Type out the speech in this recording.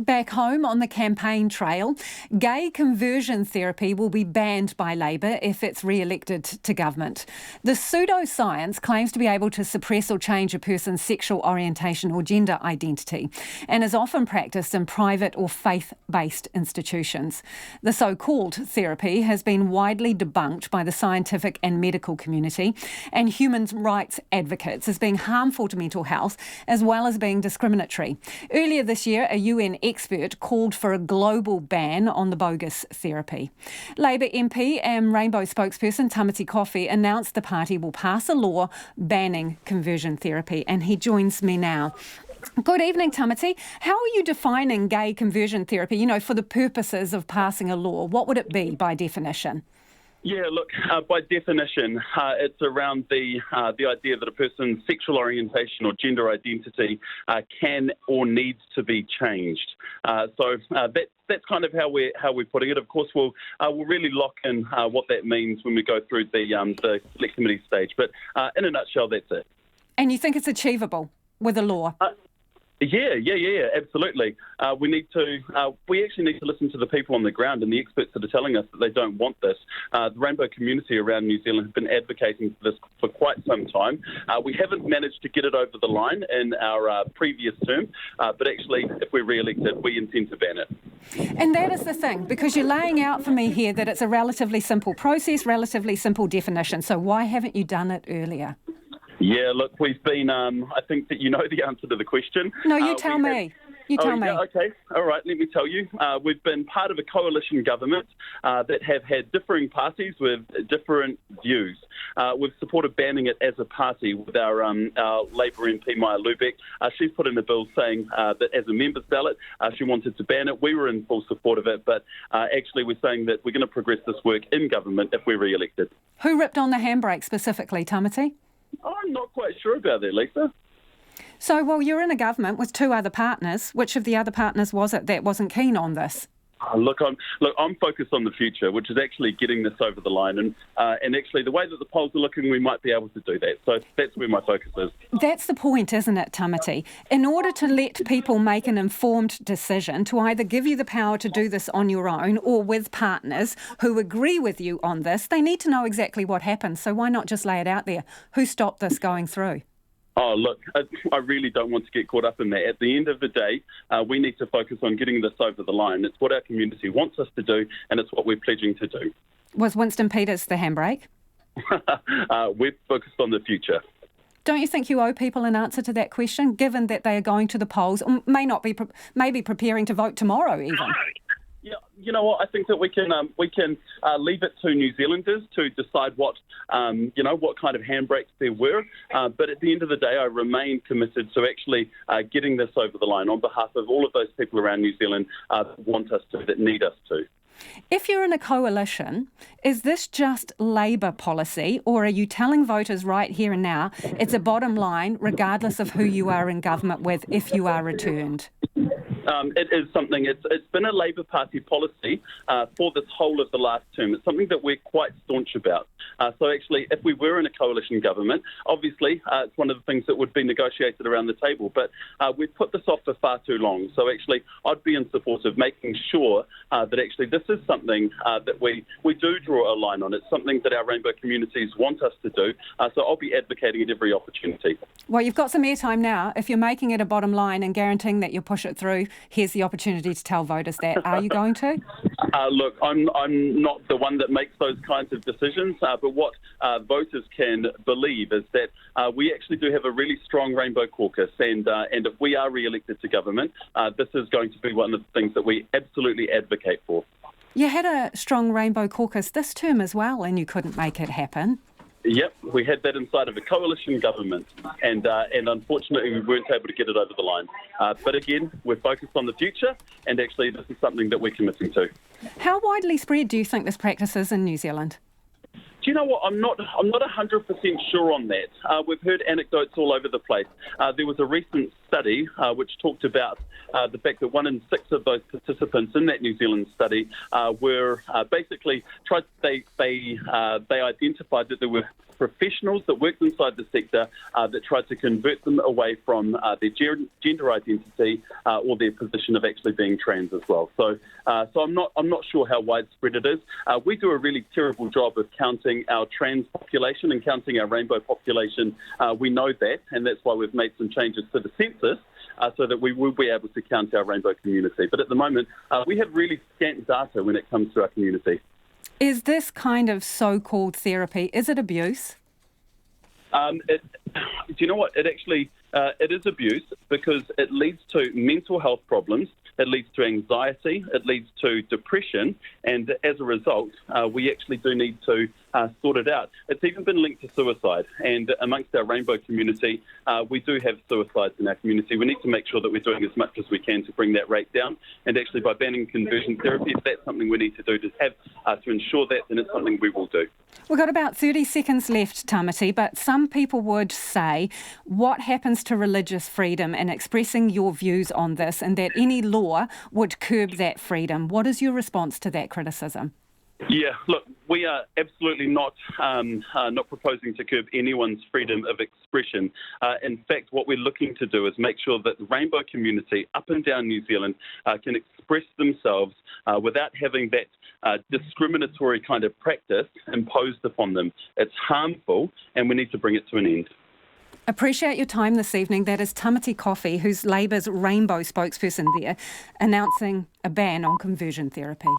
Back home on the campaign trail, gay conversion therapy will be banned by Labour if it's re-elected to government. The pseudoscience claims to be able to suppress or change a person's sexual orientation or gender identity and is often practised in private or faith-based institutions. The so-called therapy has been widely debunked by the scientific and medical community and human rights advocates as being harmful to mental health as well as being discriminatory. Earlier this year, a UN expert called for a global ban on the bogus therapy. Labour MP and Rainbow spokesperson Tamati Coffey announced the party will pass a law banning conversion therapy, and he joins me now. Good evening, Tamati. How are you defining gay conversion therapy, for the purposes of passing a law? What would it be by definition? Yeah, look, by definition, it's around the idea that a person's sexual orientation or gender identity can or needs to be changed. So that's kind of how we're putting it. Of course, we'll really lock in what that means when we go through the select committee stage. But in a nutshell, that's it. And you think it's achievable with a law? Yeah, absolutely. We actually need to listen to the people on the ground and the experts that are telling us that they don't want this. The rainbow community around New Zealand have been advocating for this for quite some time. We haven't managed to get it over the line in our previous term, but actually, if we're re-elected, we intend to ban it. And that is the thing, because you're laying out for me here that it's a relatively simple process, relatively simple definition. So why haven't you done it earlier? Yeah, look, we've been, I think that you know the answer to the question. No, you tell me. You tell me. Yeah, okay, all right, let me tell you. We've been part of a coalition government that have had differing parties with different views. We've supported banning it as a party with our Labour MP, Maya Lubeck. She's put in a bill saying that as a member's ballot, she wanted to ban it. We were in full support of it, but actually we're saying that we're going to progress this work in government if we're re-elected. Who ripped on the handbrake specifically, Tamati? I'm not quite sure about that, Lisa. So, well, you're in a government with two other partners. Which of the other partners was it that wasn't keen on this? I'm focused on the future, which is actually getting this over the line. And actually, the way that the polls are looking, we might be able to do that. So that's where my focus is. That's the point, isn't it, Tamati? In order to let people make an informed decision, to either give you the power to do this on your own or with partners who agree with you on this, they need to know exactly what happened. So why not just lay it out there? Who stopped this going through? Oh, look, I really don't want to get caught up in that. At the end of the day, we need to focus on getting this over the line. It's what our community wants us to do, and it's what we're pledging to do. Was Winston Peters the handbrake? We're focused on the future. Don't you think you owe people an answer to that question, given that they are going to the polls, or maybe preparing to vote tomorrow even? Yeah, you know what? I think that we can leave it to New Zealanders to decide what kind of handbrakes there were. But at the end of the day, I remain committed to actually getting this over the line on behalf of all of those people around New Zealand that want us to, that need us to. If you're in a coalition, is this just Labour policy, or are you telling voters right here and now it's a bottom line regardless of who you are in government with if you are returned? It is something, it's been a Labour Party policy for this whole of the last term. It's something that we're quite staunch about. So actually, if we were in a coalition government, obviously it's one of the things that would be negotiated around the table. But we've put this off for far too long. So actually, I'd be in support of making sure that actually this is something that we do draw a line on. It's something that our rainbow communities want us to do. So I'll be advocating at every opportunity. Well, you've got some airtime now. If you're making it a bottom line and guaranteeing that you'll push it through, here's the opportunity to tell voters that. Are you going to? Look, I'm not the one that makes those kinds of decisions, but what voters can believe is that we actually do have a really strong Rainbow Caucus, and if we are re-elected to government, this is going to be one of the things that we absolutely advocate for. You had a strong Rainbow Caucus this term as well, and you couldn't make it happen. Yep, we had that inside of a coalition government, and unfortunately we weren't able to get it over the line. But again, we're focused on the future, and actually this is something that we're committing to. How widely spread do you think this practice is in New Zealand? Do you know what? I'm not 100% sure on that. We've heard anecdotes all over the place. There was a recent study which talked about the fact that 1 in 6 of those participants in that New Zealand study were basically they identified that there were professionals that worked inside the sector that tried to convert them away from their gender identity or their position of actually being trans as well. So I'm not sure how widespread it is. We do a really terrible job of counting our trans population and counting our rainbow population. We know that, and that's why we've made some changes to the census so that we will be able to count our rainbow community. But at the moment, we have really scant data when it comes to our community. Is this kind of so-called therapy, is it abuse? Do you know what? It actually it is abuse because it leads to mental health problems, it leads to anxiety, it leads to depression, and as a result, we actually do need to sort it out. It's even been linked to suicide, and amongst our rainbow community, we do have suicides in our community. We need to make sure that we're doing as much as we can to bring that rate down, and actually by banning conversion therapy, if that's something we need to do to ensure that, then it's something we will do. We've got about 30 seconds left, Tamati, but some people would say, what happens to religious freedom and expressing your views on this, and that any law would curb that freedom? What is your response to that criticism? Yeah, look, we are absolutely not proposing to curb anyone's freedom of expression. In fact, what we're looking to do is make sure that the rainbow community up and down New Zealand can express themselves without having that discriminatory kind of practice imposed upon them. It's harmful, and we need to bring it to an end. Appreciate your time this evening. That is Tamati Coffey, who's Labour's rainbow spokesperson there, announcing a ban on conversion therapy.